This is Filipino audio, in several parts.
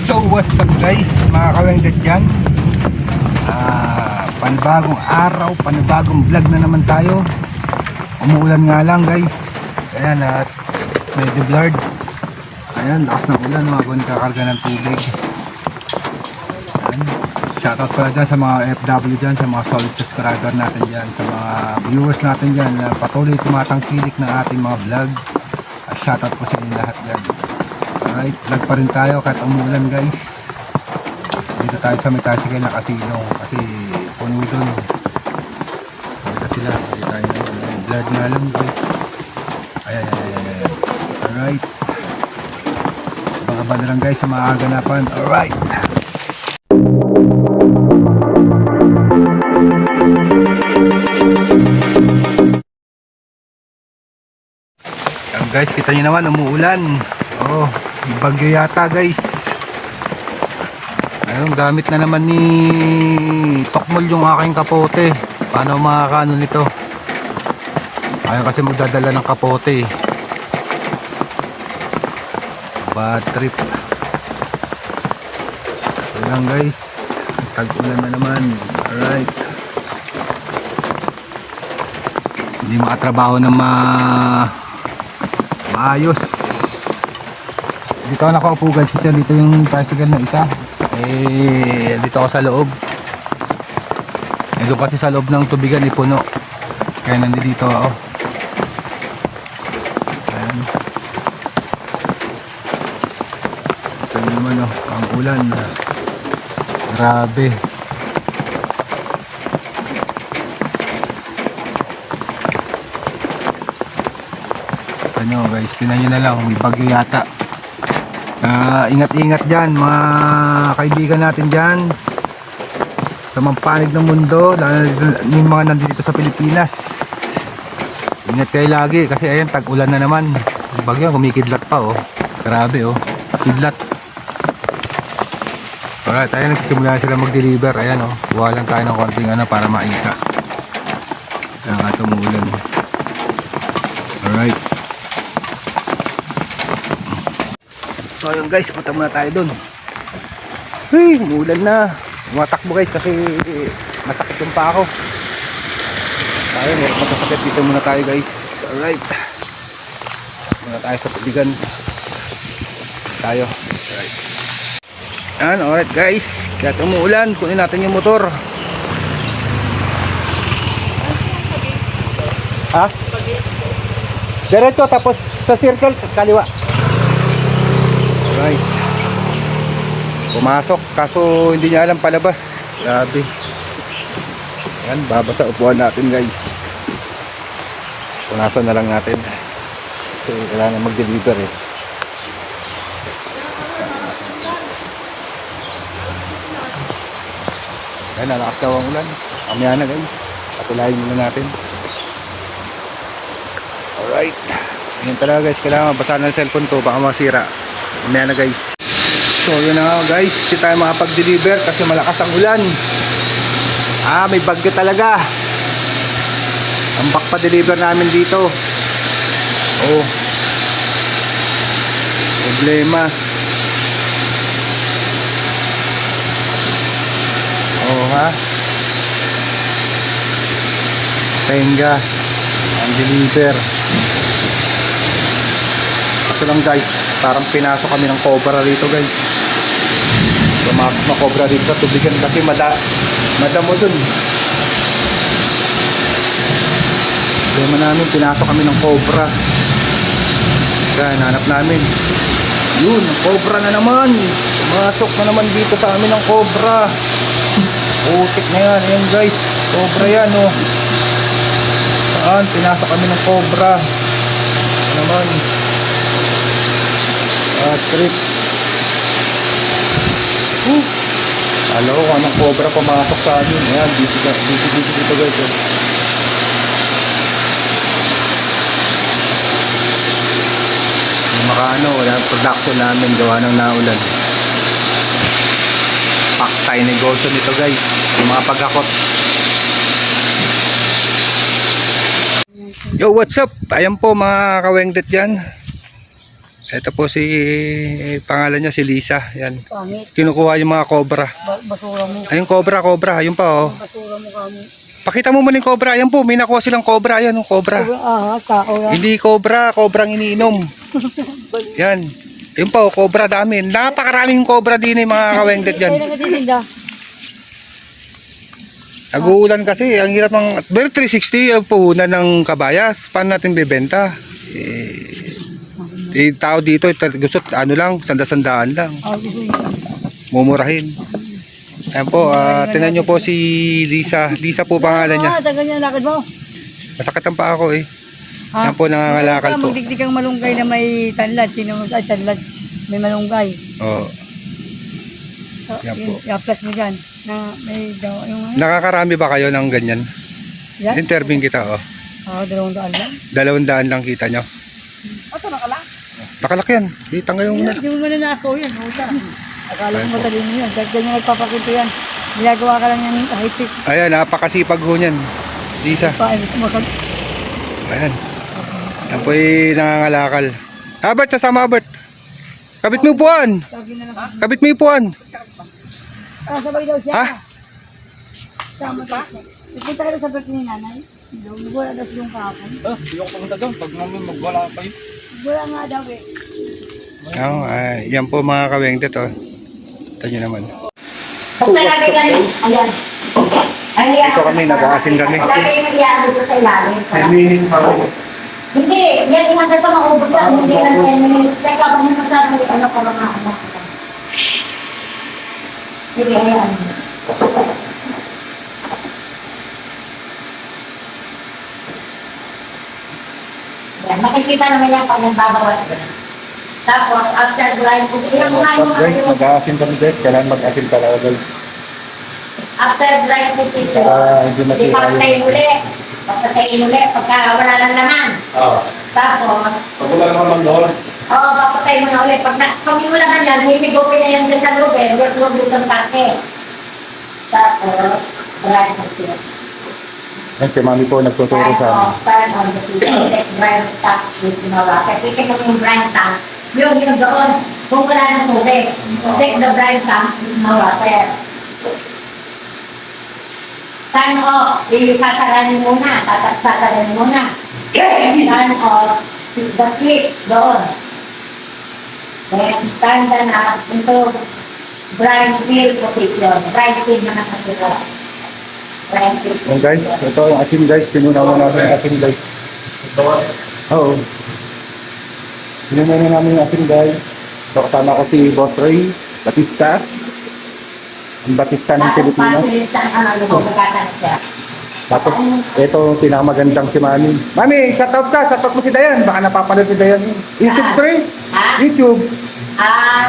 So what's up guys, mga kawengdet dyan. Panibagong araw, panibagong vlog na naman tayo. Umuulan nga lang guys. Ayan, at medyo blurred. Ayan, lakas ng ulan, mga kung kakarga ng tubig. Ayan. Shoutout pala dyan sa mga FW dyan, sa mga solid subscriber natin dyan, sa mga viewers natin dyan na patuloy tumatangkilik ng ating mga vlog. Shoutout po sa inyo lahat dyan. Alright, vlog pa rin tayo kahit umulan guys. Dito tayo sa may tricycle na casino kasi puno doon. Dito sila, dito tayo na blurred nga lang guys. Ayan. Alright, baka na lang guys sa mga aganapan. Alright, ayan guys, kita nyo naman umuulan. Oh, bagyo yata guys. Ayun, gamit na naman ni Tokmol yung aking kapote. Paano makakaano nito? Ayaw kasi magdadala ng kapote. Bad trip. Ayan guys, tag-ulan na naman. Alright, hindi makatrabaho na maayos. Dito ako nakaupo guys kasi dito yung tricycle na isa. Dito ako sa loob. Doon kasi sa loob ng tubigan puno. Kaya nandito ako. Ayan. Ito naman ang ulan. Grabe. Ano guys, tinan nyo na lang, may bagyo yata. Ingat-ingat dyan mga kaibigan natin dyan sa mga panig ng mundo, lalo yung mga nandito sa Pilipinas. Ingat kayo lagi kasi ayan, tag-ulan na naman. Yung bagyo, kumikidlat pa grabe kidlat. Alright, ayan, nagsisimula sila mag-deliver. Ayan kuha lang tayo ng konting para maika. Ayan nga tumulan. Alright, so ayun guys, punta muna tayo dun. Hey, umuulan na. Tumatakbo guys kasi masakit yung pa ako. Tayo, meron matasakit. Dito muna tayo guys. Alright, muna tayo sa tubigan tayo. Alright, yan, alright guys, kahit umuulan, kunin natin yung motor. Ha? Diretso tapos sa circle kaliwa. Alright, pumasok kaso hindi niya alam palabas. Grabe. Yan, babasa upuan natin guys. Punasan na lang natin kasi kailangan mag-deliver Yan, nalakas daw ang ulan. Kamaya na guys, patulayin muna natin. Alright, yun talaga guys, kailangan mabasa na ang cellphone ko, baka masira. Mamaya na guys. So yun na nga guys, hindi tayo makapag-deliver kasi malakas ang ulan. May bagyo talaga. Ang pa-deliver namin dito. Problema. Tenga ang deliver. Ito lang guys, parang pinasok kami ng cobra rito guys. Pumasok na cobra dito sa tubigan kasi madamo dun. Problema namin, pinasok kami ng cobra. Kaya hanap namin. Yun, ang cobra na naman. Pumasok na naman dito sa amin ng cobra. Utik na yan. Ayan guys, cobra yan Saan? Pinasok kami ng cobra. Naman. Trip. Alam ko anong cobra pumasok sa amin. Ayan, dito guys. Wala production namin gawa ng naulan. Paktay negosyo nito guys, yung mga pagkakot. Yo, what's up? Ayan po mga kawengdet dyan. Ito po si pangalan niya si Lisa. Yan. Pangit. Kinukuha yung mga cobra. Basura mo. Ayun cobra. Ayun pa oh. Basura mo kami. Pakita mo muna yung cobra. Ayan po, may nakuha silang cobra. Ayan yung cobra. Tao yan. Hindi cobra, cobrang iniinom. Yan. Ayun pa oh, cobra dami. Napakaraming cobra din eh, mga kawengdet dyan. Kaya nagtitinda. Nag-uulan kasi, ang hirap ng... Pero 360 ang puhunan ng kabayas. Paano natin bibenta? Tao dito, gusto ano lang, sanda-sandaan lang. Mumurahin. Ayan po, tinan nyo po si Lisa. Lisa po pangalan niya. Tagal niya lakad mo. Masakit ang paa ko eh. Ayan po, nangangalakal po. Magdikdik ang malunggay na may tanlad. Sino mo ay tanlad? May malunggay. Oo. So, Yan po. i-plus mo dyan. Na may daw yung... Nakakarami ba kayo ng ganyan? Yan? Interviewin kita oh. 200 lang. 200 lang kita nyo. Ato nakala. Nakalaki yan. Kita ngayon na. Hindi mo man na ako yan. Huta. Akala ko matalino yan. Dahil ganyan nagpapakinto yan. Ginagawa ka lang yan high-tech. Ayan, napakasipag ho niyan. Lisa. Ayan. Yan po yung nangangalakal. Albert, sasama Albert. Kabit mo yung puwan. Kabit mo yung puwan. Sabay daw siya. Ha? Sama pa? Ipunta ka sa birthday ni nanay. Wala daw siyang kahapon. Hindi ako pumunta doon. Pag namin magwala kayo. Wala nga daw eh. Yan po mga kawengdet oh. Ito nyo naman. Ayan. Ito kami, nag-aasin kami. Hindi, yan yung hanggang sa maubos lang. Hindi lang 10 minutes. Teka, kung yung magsasabi, ano ko lang ako. Sige, ayan. Yan, makikita naman yan pag nagbabawas ko. Tapos, after drying, kung ilang kumain mo Guys, mag-aasin kami guys. Kailangan mag-aasin talaga guys. after drying po sito, Hindi na siya ipapatayin ulit. Papatayin ulit pagka wala lang laman. Tapos, Pag wala naman doon. oo, papatay mo na ulit. Pag yung laman yan, himigopin na yan sa loob eh. Huwag dito parte. Tapos, dry po sila. Ay, si mami po nagtuturo sa amin. Turn on the switch. Let brine tank with ginawa. Kasi titignan mo yung brine tank. Yung doon, kung wala ng tubig. Take the brine tank with water. Turn off. Sasaranin muna. Sasaranin muna. Turn off the switch doon. Then, turn the knob into brine fill position. Brine fill na nakasira. Brine fill. Yan guys, ito yung asin guys. Sinunaw na namin yung asin guys. Oo. Sinunaw na namin yung asin guys. So kasama ko si Boss Ray Batista. Ang Batista ng Pilipinas. Tapos ito pinakamagandang si Mami. Mami, shoutout ka. Shoutout mo si Dayan. Baka napapanood si Dayan. YouTube Ray. Ha? YouTube.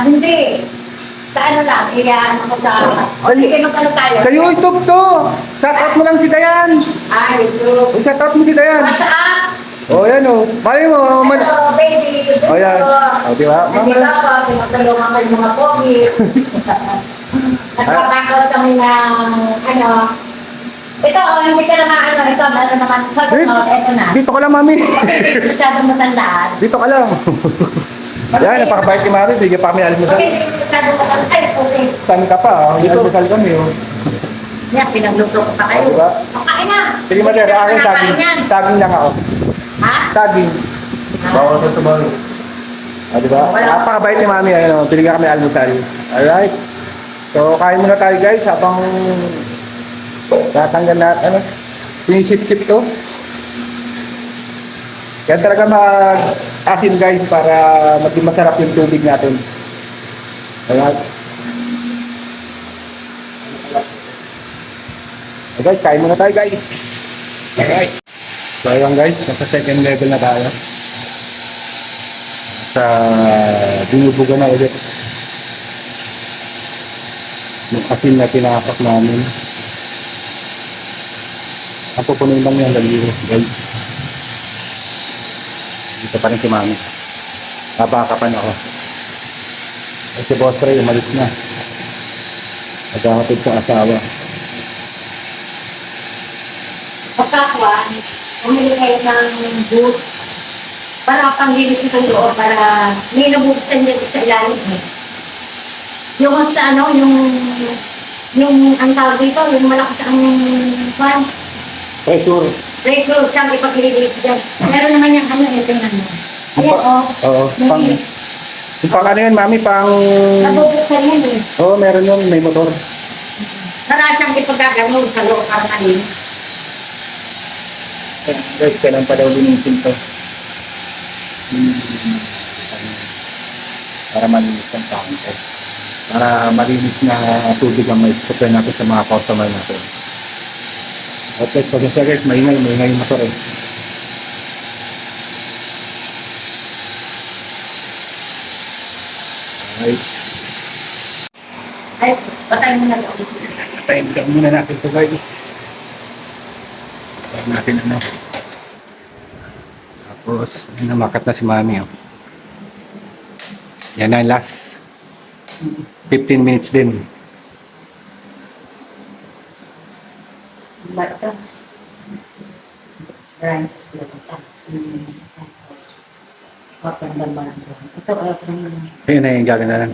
Hindi. Sa ano lang, iyaan ako sa... O sige, magkano tayo? Sa YouTube to. Shoutout mo lang si Dayan. YouTube. Shoutout mo si Dayan. WhatsApp. Oh, yan oh. Mami mo. Hello, baby. Oh, yan. Oh, di ba? Hindi ba ako, tinutulungan ko yung mga pogi. Nagpapakos kami ng, ano, ito, hindi ka naman, ano, ito, meron naman, sa sunod, ito na. Dito ka lang, Mami. Hindi masyadong matandaan. Dito ka lang. Yan, napakabait ni Mami. Sige pa kami almusal. Okay, hindi masyadong matandaan. Ay, okay. Saan ka pa? Oh? Almusal kami. Oh. Yan, pinagluto ko pa kayo. Oh, diba? Makain na. Sige, Mother. Akin Hindi saging. ka na yan. Saging lang ako. Ha? Saging. Bawal sa tumalo. Ah, diba? Napakabait ni Mami. Ayun, oh. Pinigyan kami almusal. Alright. So, kain muna tayo guys habang tatanggal na, ano, sinisip-sip to. Yan talaga mag-asin guys para maging masarap yung tubig natin. Alright. So guys, kain muna tayo guys. Alright. So ayun guys, nasa second level na tayo. Sa binubuga na ulit. Yung asin na pinapak namin. Ang pupunin lang yan lagi guys. Dito pa rin si Mami. Napakapan ako. Ay si Boss Ray, umalis na. Nagkakatid sa asawa. Pagkakuan, umili kayo ng juice. para panglinis itong loob, para may nabuksan dyan sa ilalim. Yung sa ano, yung ang tawag dito, yung malakas ang fan, Pressure. pressure, siyang ipaglilinis dyan. Meron naman yung ano, ito yung ano. Ayan, Oo. Yung pang ano yun, mami, pang... nabubuksan yan eh. Oo, meron yun, may motor. Para siyang ipagkagano sa loob para malinis. Guys, kailan pa daw linisin to? Para malinis ang tangke. Para malinis na tubig ang may supply natin sa mga customer natin. At guys, pag-isa guys, maingay yung motor eh. Alright. Ay, patay mo na loob. Time down muna natin to guys. Time natin ano. Tapos, namakat na si mami oh. Yan na yung last 15 minutes din. Ba ito? Right. Ito, Ayun na yung gaganda lang.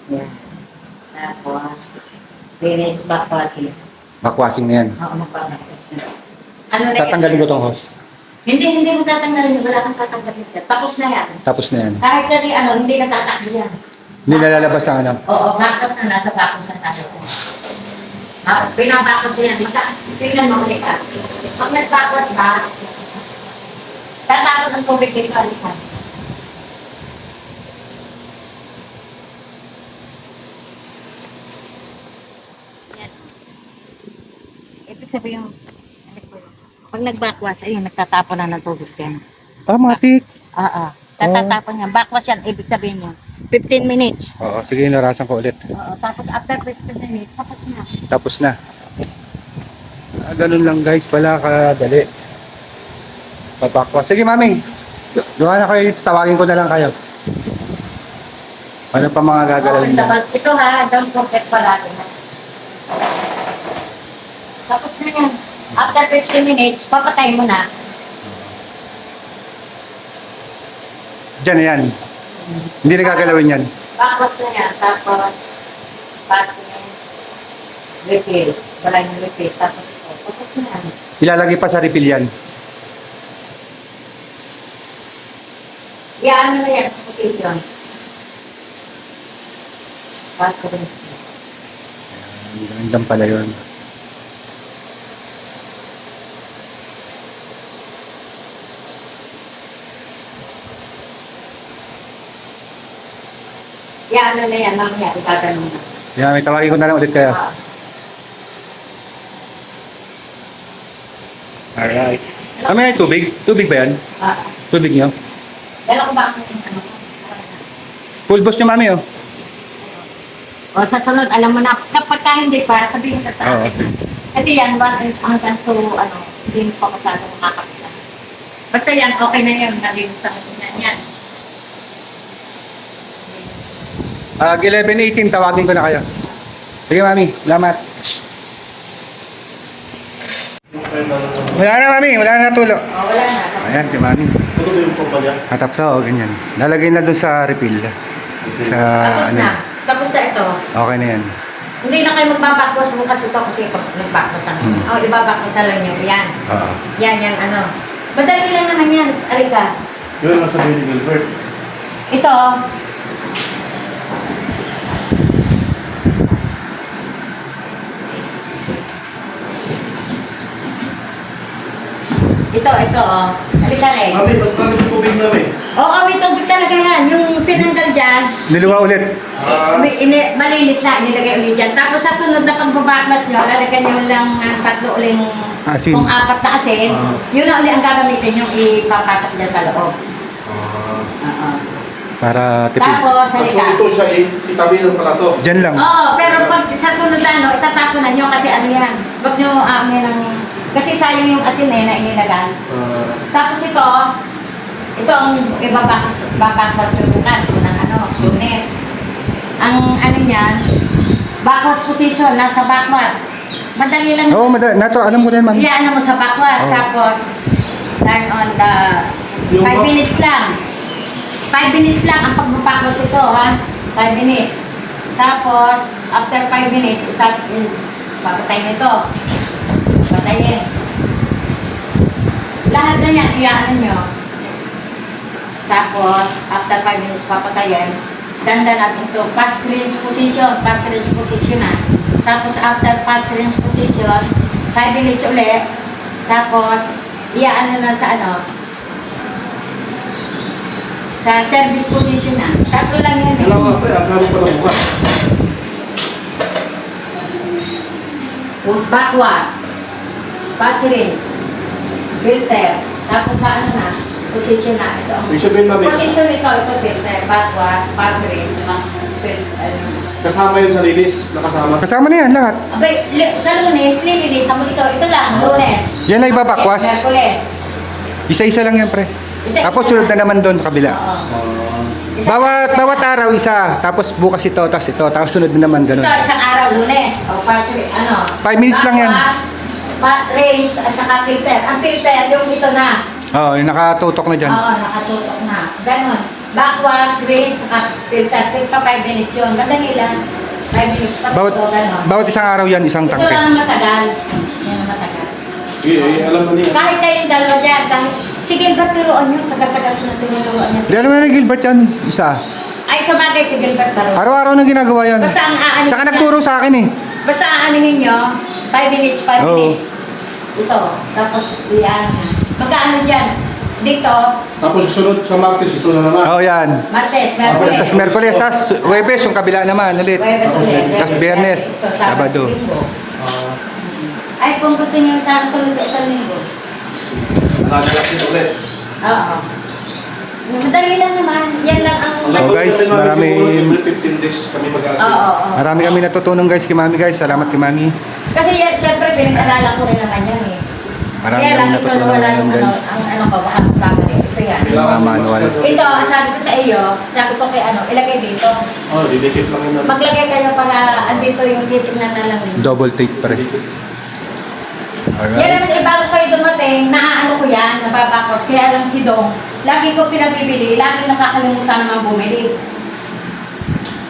yan. Tapos, finish backwash. Backwashing na yan. Oo, magpapakwas. Ano na yan? Tatanggalin ko tong hose. Hindi mo tatanggalin. Wala kang tatanggalin. Tapos na yan. Tapos na yan. Kahit kasi ano, hindi natatakbo yan. Hindi nalalabas ang ano. Oo, backwash na nasa backwash ang tayo. Pinabakwash yan. Tingnan mo ulit ka. Pag nag-backwash ka, tatapos ang tubig dito alikan. Yan. Ibig sabihin yung pag nag-backwash, ayun, nagtatapon na ng tubig yan. Matik. Oo. Tatatapon yan. Backwash yan, ibig sabihin yun. 15 minutes. Oo, sige, narasan ko ulit. Oo. Tapos after 15 minutes, tapos na. Tapos na. Ganun lang guys, pala kadali. Papakwa. Sige mami, gawa na kayo, tawagin ko na lang kayo. Ano pa mga gagalawin Okay, na? ito ha, don't forget palagi na. Tapos na yan. After 15 minutes, papatay mo na. Diyan na yan. Hindi na gagalawin yan. Backwash na yan. Tapos, refill. Wala yung refill. Tapos ito. Tapos na yan. Ilalagay pa sa refill yan. Iyan na yan sa position. Backwash. Gandang pala yun. Iyan na yan. Mamaya, itatanong na. Yan, may tawagin ko na lang ulit kayo. Alright. May tubig? Tubig ba yan? Tubig nyo? Dala ko ba ang ano? Full boss nyo mami oh. O sa sunod, alam mo na, kapag ka hindi pa, sabihin ka sa Oo. akin. Kasi yan, hanggang to, ano, hindi mo pa masyadong makakapita. Basta yan, okay na yan, naging sa akin yan. 11:18, tawagin ko na kayo. Sige mami, salamat. Wala na mami, wala na tulo. O, wala na. Ayan, si mami. Natapos ganyan. Lalagay na doon sa refill. Sa Tapos ano. na. Tapos na ito. Okay na yan. Hindi na kayo magbabakwas bukas ito kasi nagbakwas ang O, ibabakwas na lang nyo. Yan. Oo. Yan, ano. Madali lang naman yan. Alika. Yun lang sa Billy Gilbert. Ito. Ito, oh. Halika rin. Mami, ba't kami sa tubig namin? Oo, may tubig talaga yan. Yung tinanggal dyan, Niluwa ulit. malinis na, inilagay ulit dyan. Tapos sa sunod na pagbabaklas nyo, lalagyan nyo lang ng tatlo uling, Asin. kung 4 na asin, yun na ulit ang gagamitin yung ipapasok dyan sa loob. Oo. Para tipid. Tapos, So halika. ito siya, itabi ng pala to. Diyan lang. Oo, pero pag sa sunod na, no, itatapon na nyo kasi ano yan. Huwag nyo amin ng... Kasi sayang yung asin na inilagan. Tapos ito ang babakwas yung bukas ng ano, Lunes. Ang ano niyan, backwash position, nasa backwash. Madali lang. Oo, nato, alam ko na yan mami. Iyan mo sa backwash, tapos turn on the Yung 5 minutes lang. 5 minutes lang ang pagbabakwas ito, ha? 5 minutes. Tapos, after 5 minutes, papatayin ito. Patayin. Lahat na yan, iyaan nyo. Tapos, after 5 minutes papatayin, dandan natin ito. Pass rinse position. Pass rinse position na. Tapos, after pass rinse position, 5 minutes ulit. Tapos, iyaan na sa ano, sa service position na. Tatlo lang yan. Kailangan ito, akala pa lang bukas. Backwash, pass rinse, filter, tapos sa ano na, position na ito. Ibig sabihin, mami, Position ito filter, backwash, pass rinse, kasama yun sa linis. Nakasama. Kasama na yan lahat. Abay, sa Lunes, lilinisan mo ito lang, Lunes. Yan ay babakwas. Merkules. Isa-isa lang yan, pre. Isa-isa Tapos sunod na naman doon sa kabila. Oo. Bawat araw isa, tapos bukas ito, tapos ito, tapos sunod na naman ganun. Ito, isang araw, Lunes. O, pass rinse, ano. 5 minutes lang yan. Rinse, at saka filter. Ang filter, yung ito na. Oo, yung nakatutok na dyan. Oo, nakatutok na. Ganon. Backwash, rinse, saka filter. Take pa 5 minutes yun. Madali lang. 5 minutes pa. Bawat, ito, ganon. bawat isang araw yan, isang Ito tangke. lang ang matagal. Yan ang matagal. Alam mo niya. Kahit kayong dalawa dyan, kahit, sige, ba't turuan nyo? Tagal-tagal ko na tinuruan niya. Di alam na Gilbert yan, isa. Ay, sa bagay, si Gilbert Baro. Araw-araw na ginagawa yan. Basta ang aanihin Saka nagturo sa akin eh. Basta aanihin nyo, 5 minutes, 5 Oo. minutes. Ito. Tapos, iyan. Magkaano dyan? Dito, Tapos sunod sa Martes, ito na naman. Oo, yan. Martes, Merkules. Tapos Merkules, tapos Huwebes, yung kabila naman ulit. Huwebes ulit. Tapos Biyernes, Ito, Sabado. Linggo. Ay, kung gusto niyo sa sunod sa linggo. Nagagasin ulit. Oo. Madali lang naman. Yan lang ang... So, guys, marami- Every 15 days kami mag-aasin. Oo. Marami kami natutunan guys kay Mami guys. Salamat kay Mami. Kasi yan, siyempre, pinag-aralan ko rin naman yan eh. Marami Kaya kami lang, ito natutunan wala ngayon yung guys. ang ano ko, baka magkamali. Ito yan. Yung mga manual. Ito, ang sabi ko sa iyo, sabi ko kay ano, ilagay dito. Oh, didikit lang yun. Maglagay kayo para andito yung titignan na lang. Double take pa rin. Yan Alright. naman, bago kayo dumating, naaano ko yan, nababakos. Kaya lang si Dong, lagi ko pinabibili, lagi nakakalimutan naman bumili.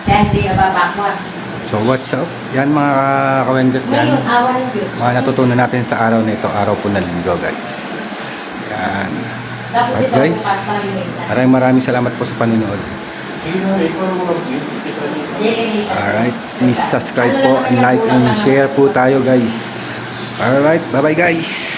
Kaya hindi nababakwas. So what's up? Yan mga kawendet yan. Ngayon, awa ng Diyos. Mga natutunan natin sa araw na ito. Araw po ng linggo guys. Yan. Tapos Alright, ito, guys. bukas malinisan. Maraming salamat po sa panonood. Sige na, ikaw naman mag-kita niyo. Lilinisan. Alright. Please subscribe po and like and share po tayo guys. Alright. Bye bye guys.